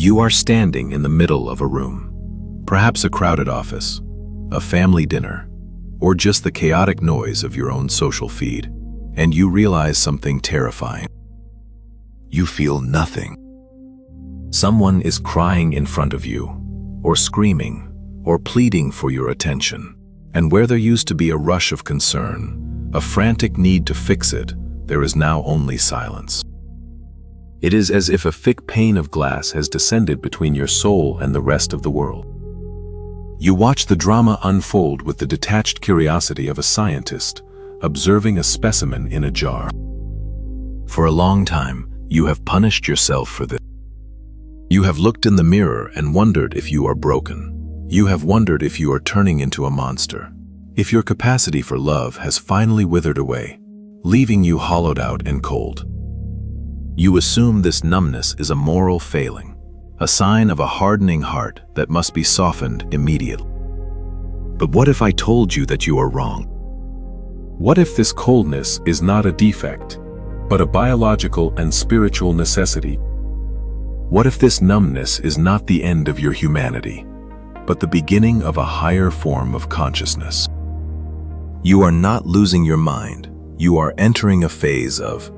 You are standing in the middle of a room, perhaps a crowded office, a family dinner, or just the chaotic noise of your own social feed, and you realize something terrifying. You feel nothing. Someone is crying in front of you, or screaming, or pleading for your attention. And where there used to be a rush of concern, a frantic need to fix it, there is now only silence. It is as if a thick pane of glass has descended between your soul and the rest of the world. You watch the drama unfold with the detached curiosity of a scientist, observing a specimen in a jar. For a long time, you have punished yourself for this. You have looked in the mirror and wondered if you are broken. You have wondered if you are turning into a monster, if your capacity for love has finally withered away, leaving you hollowed out and cold. You assume this numbness is a moral failing, a sign of a hardening heart that must be softened immediately. But what if I told you that you are wrong? What if this coldness is not a defect, but a biological and spiritual necessity? What if this numbness is not the end of your humanity, but the beginning of a higher form of consciousness? You are not losing your mind. You are entering a phase of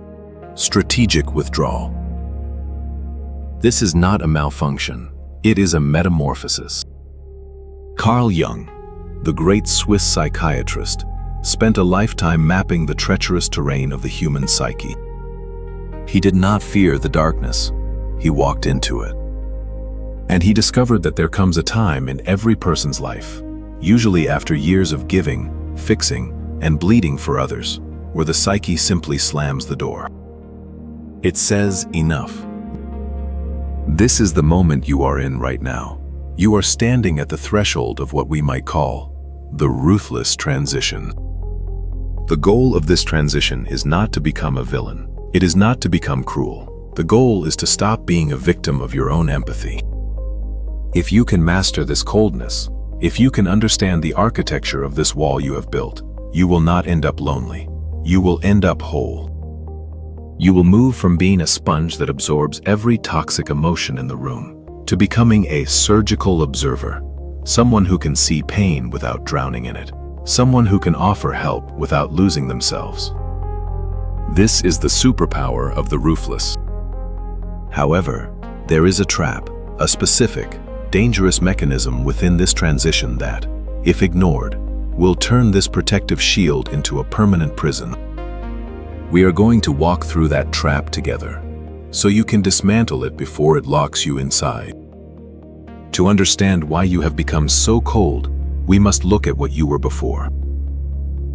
strategic withdrawal. This is not a malfunction. It is a metamorphosis. Carl Jung, the great Swiss psychiatrist, spent a lifetime mapping the treacherous terrain of the human psyche. He did not fear the darkness. He walked into it. And he discovered that there comes a time in every person's life, usually after years of giving, fixing, and bleeding for others, where the psyche simply slams the door. It says enough. This is the moment you are in right now. You are standing at the threshold of what we might call the ruthless transition. The goal of this transition is not to become a villain. It is not to become cruel. The goal is to stop being a victim of your own empathy. If you can master this coldness, if you can understand the architecture of this wall you have built, you will not end up lonely. You will end up whole. You will move from being a sponge that absorbs every toxic emotion in the room to becoming a surgical observer, someone who can see pain without drowning in it, someone who can offer help without losing themselves. This is the superpower of the ruthless. However, there is a trap, a specific, dangerous mechanism within this transition that, if ignored, will turn this protective shield into a permanent prison. We are going to walk through that trap together, so you can dismantle it before it locks you inside. To understand why you have become so cold, we must look at what you were before.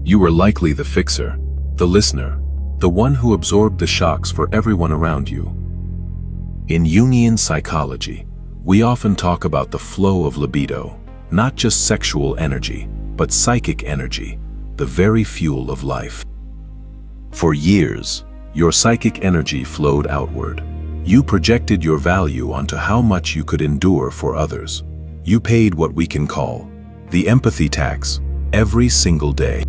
You were likely the fixer, the listener, the one who absorbed the shocks for everyone around you. In Jungian psychology, we often talk about the flow of libido, not just sexual energy, but psychic energy, the very fuel of life. For years, your psychic energy flowed outward. You projected your value onto how much you could endure for others. You paid what we can call the empathy tax every single day.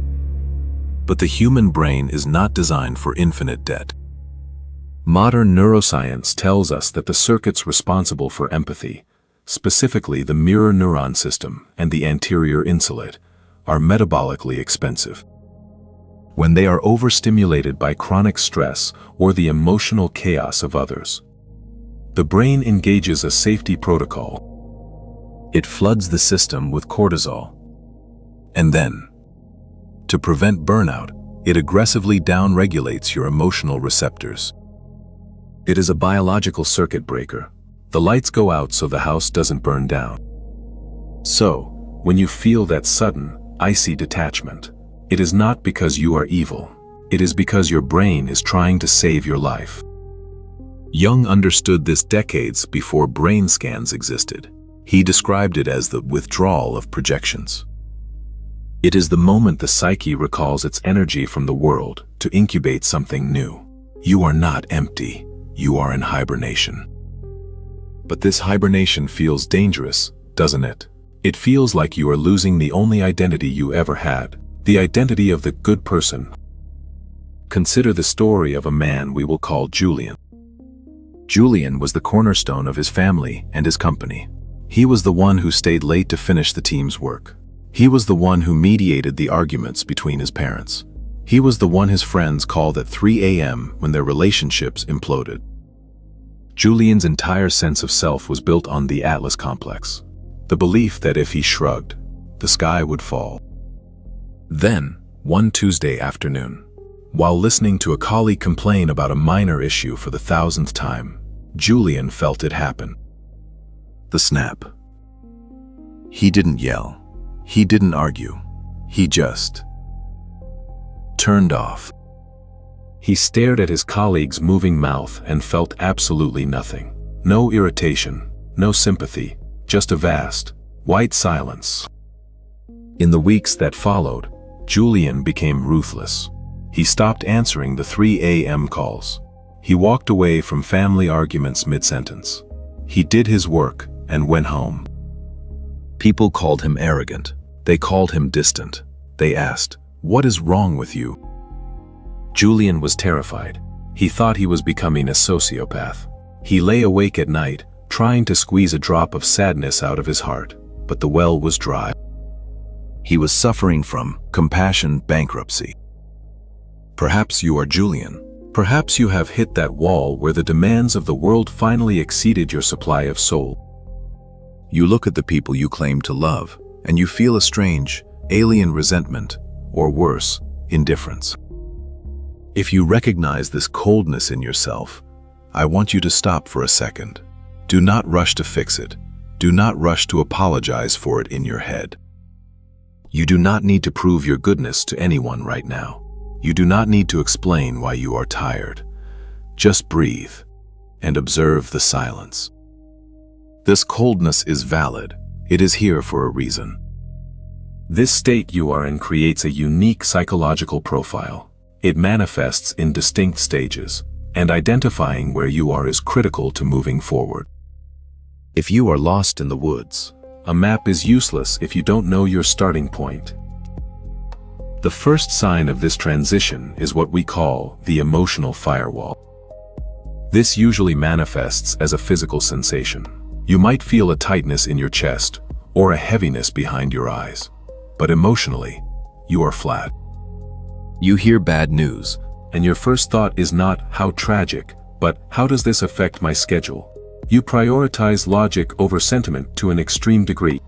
But the human brain is not designed for infinite debt. Modern neuroscience tells us that the circuits responsible for empathy, specifically the mirror neuron system and the anterior incellate, are metabolically expensive. When they are overstimulated by chronic stress or the emotional chaos of others, the brain engages a safety protocol. It floods the system with cortisol. And then, to prevent burnout, it aggressively downregulates your emotional receptors. It is a biological circuit breaker. The lights go out so the house doesn't burn down. So, when you feel that sudden, icy detachment, it is not because you are evil. It is because your brain is trying to save your life. Jung understood this decades before brain scans existed. He described it as the withdrawal of projections. It is the moment the psyche recalls its energy from the world to incubate something new. You are not empty. You are in hibernation. But this hibernation feels dangerous, doesn't it? It feels like you are losing the only identity you ever had. The identity of the good person. Consider the story of a man we will call Julian. Julian was the cornerstone of his family and his company. He was the one who stayed late to finish the team's work. He was the one who mediated the arguments between his parents. He was the one his friends called at 3 a.m. when their relationships imploded. Julian's entire sense of self was built on the Atlas complex, the belief that if he shrugged, the sky would fall. Then, one Tuesday afternoon, while listening to a colleague complain about a minor issue for the 1000th time, Julian felt it happen. The snap. He didn't yell. He didn't argue. He just turned off. He stared at his colleague's moving mouth and felt absolutely nothing. No irritation, no sympathy, just a vast, white silence. In the weeks that followed, Julian became ruthless. He stopped answering the 3 a.m. calls. He walked away from family arguments mid-sentence. He did his work and went home. People called him arrogant. They called him distant. They asked, "What is wrong with you?" Julian was terrified. He thought he was becoming a sociopath. He lay awake at night, trying to squeeze a drop of sadness out of his heart, but the well was dry. He was suffering from compassion bankruptcy. Perhaps you are Julian. Perhaps you have hit that wall where the demands of the world finally exceeded your supply of soul. You look at the people you claim to love, and you feel a strange, alien resentment, or worse, indifference. If you recognize this coldness in yourself, I want you to stop for a second. Do not rush to fix it. Do not rush to apologize for it in your head. You do not need to prove your goodness to anyone right now. You do not need to explain why you are tired. Just breathe and observe the silence. This coldness is valid. It is here for a reason. This state you are in creates a unique psychological profile. It manifests in distinct stages, and identifying where you are is critical to moving forward. If you are lost in the woods, a map is useless if you don't know your starting point. The first sign of this transition is what we call the emotional firewall. This usually manifests as a physical sensation. You might feel a tightness in your chest or a heaviness behind your eyes, but emotionally, you are flat. You hear bad news, and your first thought is not how tragic, but how does this affect my schedule? You prioritize logic over sentiment to an extreme degree.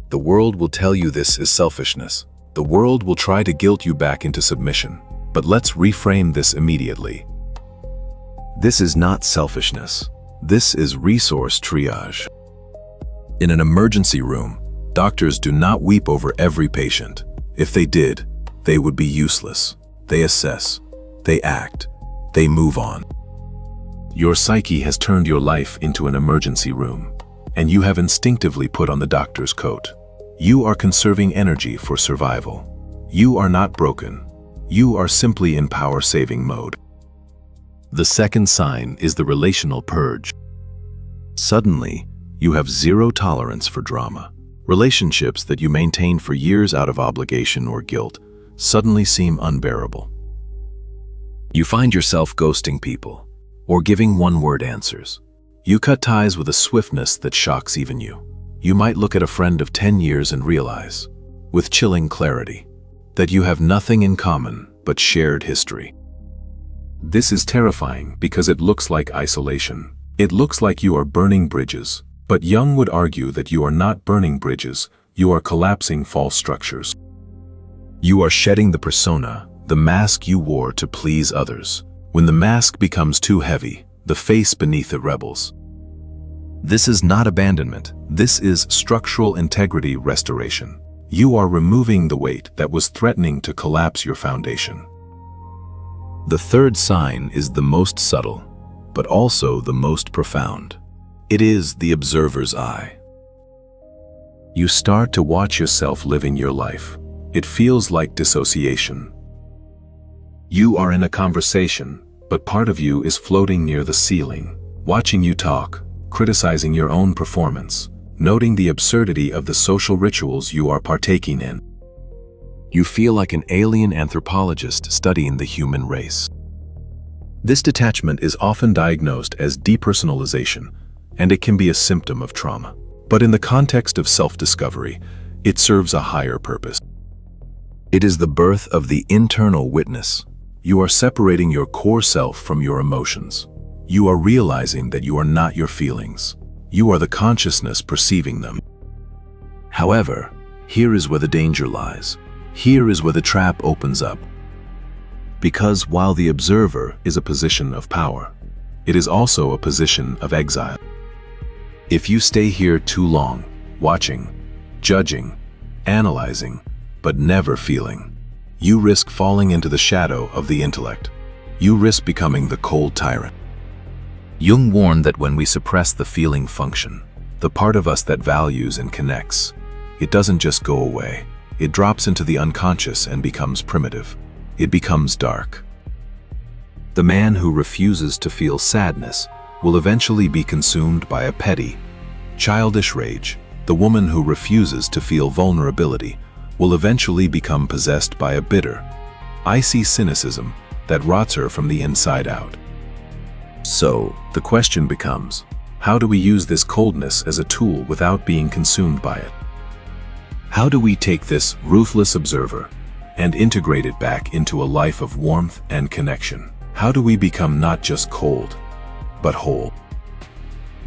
The world will tell you this is selfishness. The world will try to guilt you back into submission, but let's reframe this immediately. This is not selfishness. This is resource triage. In an emergency room, doctors do not weep over every patient. If they did, they would be useless. They assess, they act, they move on. Your psyche has turned your life into an emergency room, and you have instinctively put on the doctor's coat. You are conserving energy for survival. You are not broken. You are simply in power-saving mode. The second sign is the relational purge. Suddenly, you have zero tolerance for drama. Relationships that you maintained for years out of obligation or guilt suddenly seem unbearable. You find yourself ghosting people, or giving one-word answers. You cut ties with a swiftness that shocks even you. You might look at a friend of 10 years and realize, with chilling clarity, that you have nothing in common but shared history. This is terrifying because it looks like isolation. It looks like you are burning bridges, but Jung would argue that you are not burning bridges, you are collapsing false structures. You are shedding the persona, the mask you wore to please others. When the mask becomes too heavy, the face beneath it rebels. This is not abandonment. This is structural integrity restoration. You are removing the weight that was threatening to collapse your foundation. The third sign is the most subtle, but also the most profound. It is the observer's eye. You start to watch yourself living your life. It feels like dissociation. You are in a conversation, but part of you is floating near the ceiling, watching you talk, criticizing your own performance, noting the absurdity of the social rituals you are partaking in. You feel like an alien anthropologist studying the human race. This detachment is often diagnosed as depersonalization, and it can be a symptom of trauma. But in the context of self-discovery, it serves a higher purpose. It is the birth of the internal witness. You are separating your core self from your emotions. You are realizing that you are not your feelings. You are the consciousness perceiving them. However, here is where the danger lies. Here is where the trap opens up. Because while the observer is a position of power, it is also a position of exile. If you stay here too long, watching, judging, analyzing, but never feeling, you risk falling into the shadow of the intellect. You risk becoming the cold tyrant. Jung warned that when we suppress the feeling function, the part of us that values and connects, it doesn't just go away. It drops into the unconscious and becomes primitive. It becomes dark. The man who refuses to feel sadness will eventually be consumed by a petty, childish rage. The woman who refuses to feel vulnerability will eventually become possessed by a bitter, icy cynicism that rots her from the inside out. So, the question becomes, how do we use this coldness as a tool without being consumed by it? How do we take this ruthless observer and integrate it back into a life of warmth and connection? How do we become not just cold, but whole?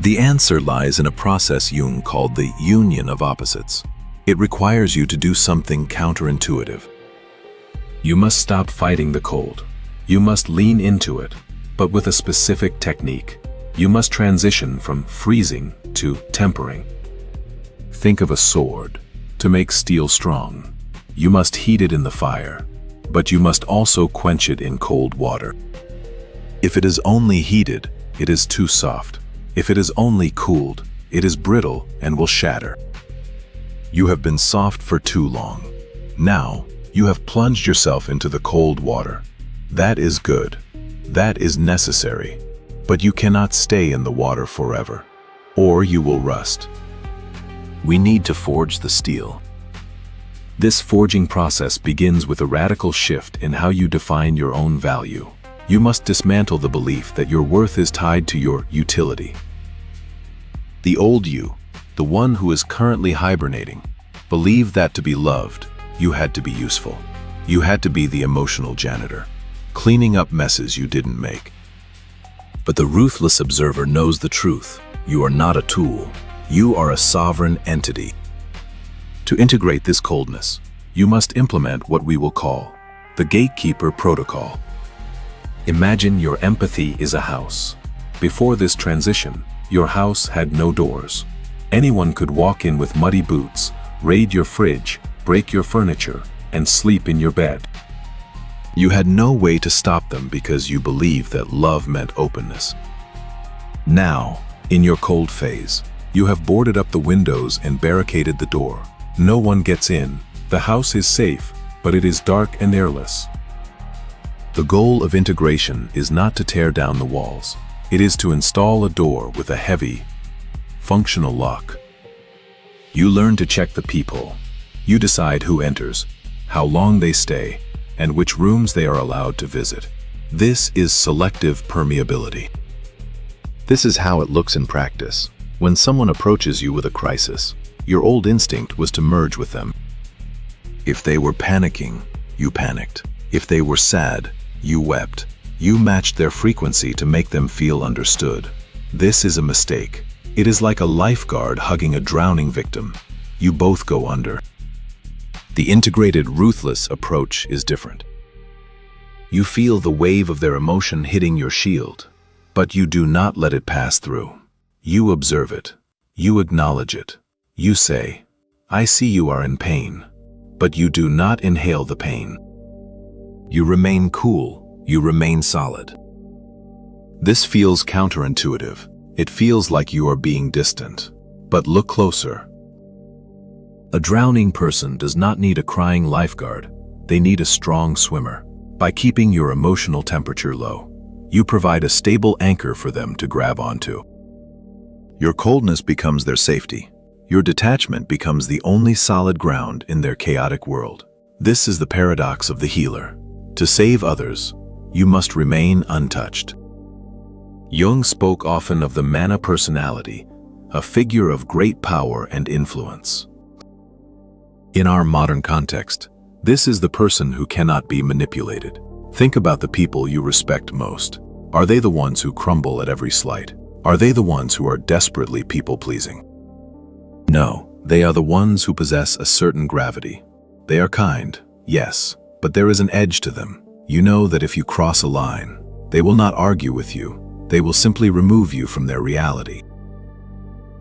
The answer lies in a process Jung called the union of opposites. It requires you to do something counterintuitive. You must stop fighting the cold. You must lean into it, but with a specific technique. You must transition from freezing to tempering. Think of a sword. To make steel strong, you must heat it in the fire, but you must also quench it in cold water. If it is only heated, it is too soft. If it is only cooled, it is brittle and will shatter. You have been soft for too long. Now, you have plunged yourself into the cold water. That is good. That is necessary. But you cannot stay in the water forever, or you will rust. We need to forge the steel. This forging process begins with a radical shift in how you define your own value. You must dismantle the belief that your worth is tied to your utility. The old you, the one who is currently hibernating, believed that to be loved, you had to be useful. You had to be the emotional janitor, cleaning up messes you didn't make. But the ruthless observer knows the truth. You are not a tool. You are a sovereign entity. To integrate this coldness, you must implement what we will call the gatekeeper protocol. Imagine your empathy is a house. Before this transition, your house had no doors. Anyone could walk in with muddy boots, raid your fridge, break your furniture, and sleep in your bed. You had no way to stop them because you believed that love meant openness. Now, in your cold phase, you have boarded up the windows and barricaded the door. No one gets in. The house is safe, but it is dark and airless. The goal of integration is not to tear down the walls. It is to install a door with a heavy, functional lock. You learn to check the peephole. You decide who enters, how long they stay, and which rooms they are allowed to visit. This is selective permeability. This is how it looks in practice. When someone approaches you with a crisis, your old instinct was to merge with them. If they were panicking, you panicked. If they were sad, you wept. You matched their frequency to make them feel understood. This is a mistake. It is like a lifeguard hugging a drowning victim. You both go under. The integrated ruthless approach is different. You feel the wave of their emotion hitting your shield, but you do not let it pass through. You observe it. You acknowledge it. You say, "I see you are in pain," but you do not inhale the pain. You remain cool. You remain solid. This feels counterintuitive. It feels like you are being distant. But look closer. A drowning person does not need a crying lifeguard. They need a strong swimmer. By keeping your emotional temperature low, you provide a stable anchor for them to grab onto. Your coldness becomes their safety. Your detachment becomes the only solid ground in their chaotic world. This is the paradox of the healer. To save others, you must remain untouched. Jung spoke often of the mana personality, a figure of great power and influence. In our modern context, this is the person who cannot be manipulated. Think about the people you respect most. Are they the ones who crumble at every slight? Are they the ones who are desperately people-pleasing? No, they are the ones who possess a certain gravity. They are kind, yes, but there is an edge to them. You know that if you cross a line, they will not argue with you. They will simply remove you from their reality.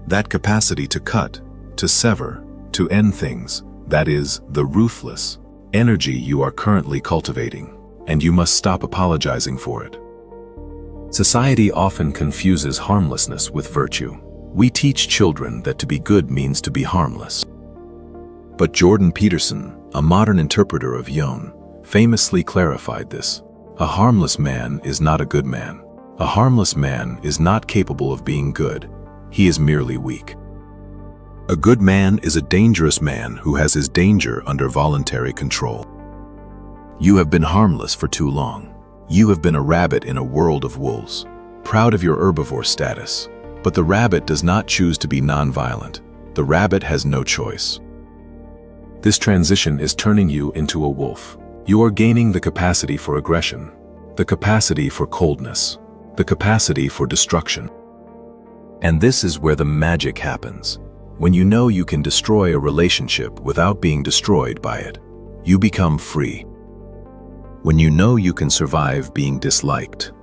That capacity to cut, to sever, to end things, that is the ruthless energy you are currently cultivating, and you must stop apologizing for it. Society often confuses harmlessness with virtue. We teach children that to be good means to be harmless. But Jordan Peterson, a modern interpreter of Jung, famously clarified this. A harmless man is not a good man. A harmless man is not capable of being good. He is merely weak. A good man is a dangerous man who has his danger under voluntary control. You have been harmless for too long. You have been a rabbit in a world of wolves, proud of your herbivore status. But the rabbit does not choose to be nonviolent. The rabbit has no choice. This transition is turning you into a wolf. You are gaining the capacity for aggression, the capacity for coldness, the capacity for destruction. And this is where the magic happens. When you know you can destroy a relationship without being destroyed by it, you become free. When you know you can survive being disliked,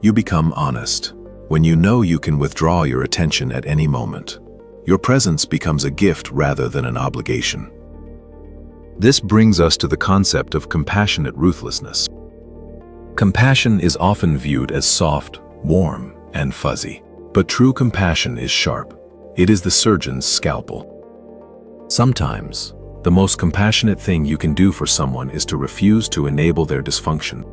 you become honest. When you know you can withdraw your attention at any moment, your presence becomes a gift rather than an obligation. This brings us to the concept of compassionate ruthlessness. Compassion is often viewed as soft, warm, and fuzzy. But true compassion is sharp. It is the surgeon's scalpel. Sometimes, the most compassionate thing you can do for someone is to refuse to enable their dysfunction.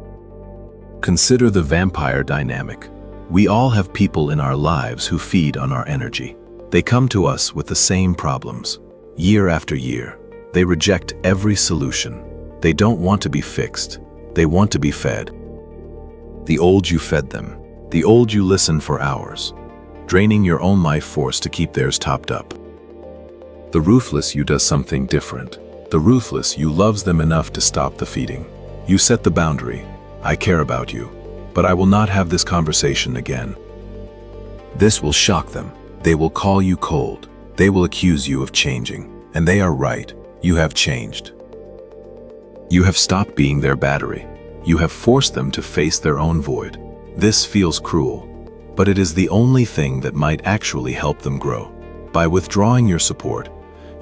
Consider the vampire dynamic. We all have people in our lives who feed on our energy. They come to us with the same problems. Year after year, they reject every solution. They don't want to be fixed. They want to be fed. The old you fed them. The old you listened for hours, draining your own life force to keep theirs topped up. The ruthless you does something different. The ruthless you loves them enough to stop the feeding. You set the boundary. I care about you, but I will not have this conversation again. This will shock them. They will call you cold. They will accuse you of changing. And they are right. You have changed. You have stopped being their battery. You have forced them to face their own void. This feels cruel, but it is the only thing that might actually help them grow. By withdrawing your support,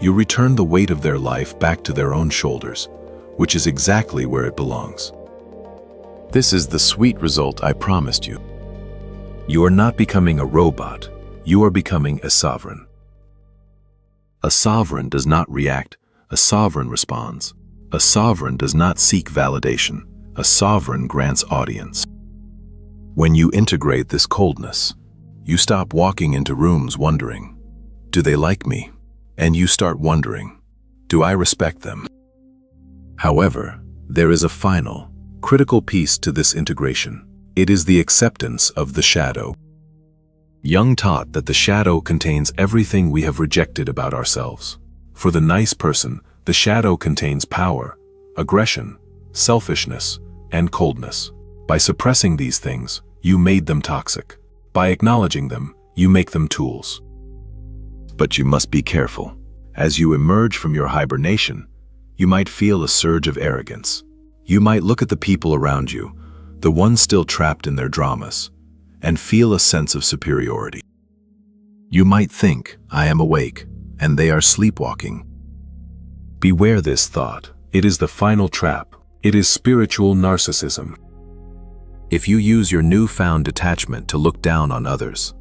you return the weight of their life back to their own shoulders, which is exactly where it belongs. This is the sweet result I promised you. You are not becoming a robot, you are becoming a sovereign. A sovereign does not react, a sovereign responds. A sovereign does not seek validation, a sovereign grants audience. When you integrate this coldness, you stop walking into rooms wondering, do they like me? And you start wondering, do I respect them? However, there is a final, critical piece to this integration. It is the acceptance of the shadow. Jung taught that the shadow contains everything we have rejected about ourselves. For the nice person, the shadow contains power, aggression, selfishness, and coldness. By suppressing these things, you made them toxic. By acknowledging them, you make them tools. But you must be careful. As you emerge from your hibernation, you might feel a surge of arrogance. You might look at the people around you, the ones still trapped in their dramas, and feel a sense of superiority. You might think, I am awake, and they are sleepwalking. Beware this thought. It is the final trap. It is spiritual narcissism. If you use your newfound detachment to look down on others,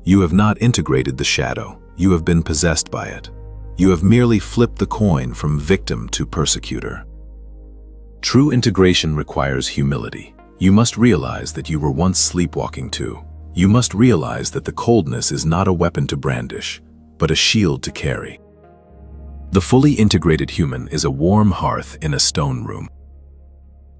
you have not integrated the shadow, you have been possessed by it. You have merely flipped the coin from victim to persecutor. True integration requires humility. You must realize that you were once sleepwalking too. You must realize that the coldness is not a weapon to brandish, but a shield to carry. The fully integrated human is a warm hearth in a stone room.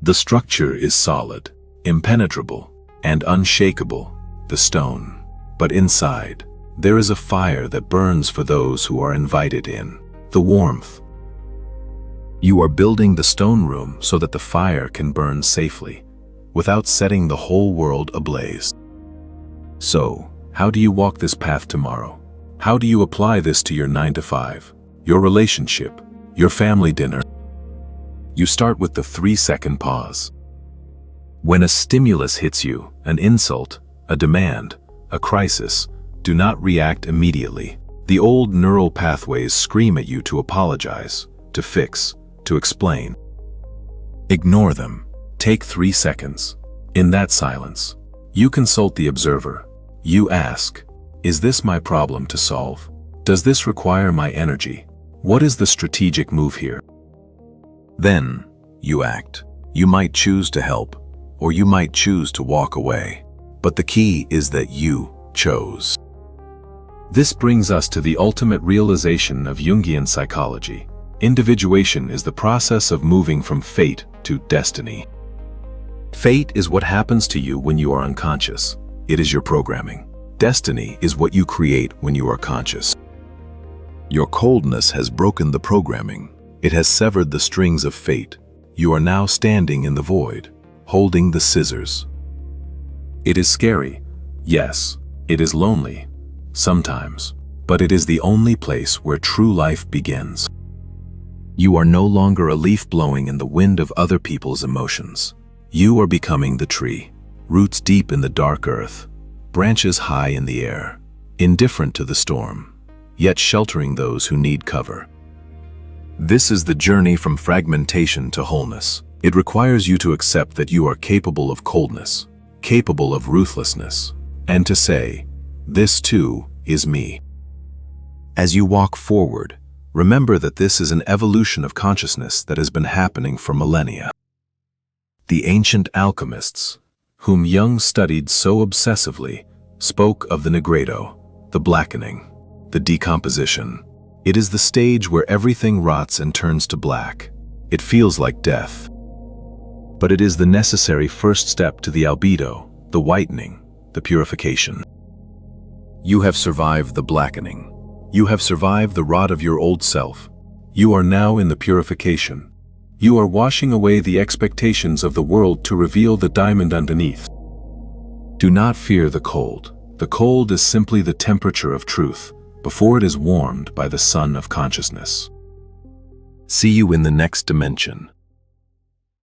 The structure is solid. impenetrable, and unshakable, the stone. But inside, there is a fire that burns for those who are invited in, the warmth. You are building the stone room so that the fire can burn safely, without setting the whole world ablaze. So, how do you walk this path tomorrow? How do you apply this to your 9 to 5, your relationship, your family dinner? You start with the 3-second pause. When a stimulus hits you, an insult, a demand, a crisis, do not react immediately. The old neural pathways scream at you to apologize, to fix, to explain. Ignore them. Take 3 seconds. In that silence, you consult the observer. You ask, is this my problem to solve? Does this require my energy? What is the strategic move here? Then, you act. You might choose to help, or you might choose to walk away. But the key is that you chose. This brings us to the ultimate realization of Jungian psychology. Individuation is the process of moving from fate to destiny. Fate is what happens to you when you are unconscious. It is your programming. Destiny is what you create when you are conscious. Your coldness has broken the programming. It has severed the strings of fate. You are now standing in the void, holding the scissors. It is scary. Yes, it is lonely. Sometimes. But it is the only place where true life begins. You are no longer a leaf blowing in the wind of other people's emotions. You are becoming the tree, roots deep in the dark earth, branches high in the air, indifferent to the storm, yet sheltering those who need cover. This is the journey from fragmentation to wholeness. It requires you to accept that you are capable of coldness, capable of ruthlessness, and to say, this too is me. As you walk forward, remember that this is an evolution of consciousness that has been happening for millennia. The ancient alchemists, whom Jung studied so obsessively, spoke of the nigredo, the blackening, the decomposition. It is the stage where everything rots and turns to black. It feels like death. But it is the necessary first step to the albedo, the whitening, the purification. You have survived the blackening. You have survived the rot of your old self. You are now in the purification. You are washing away the expectations of the world to reveal the diamond underneath. Do not fear the cold. The cold is simply the temperature of truth, before it is warmed by the sun of consciousness. See you in the next dimension.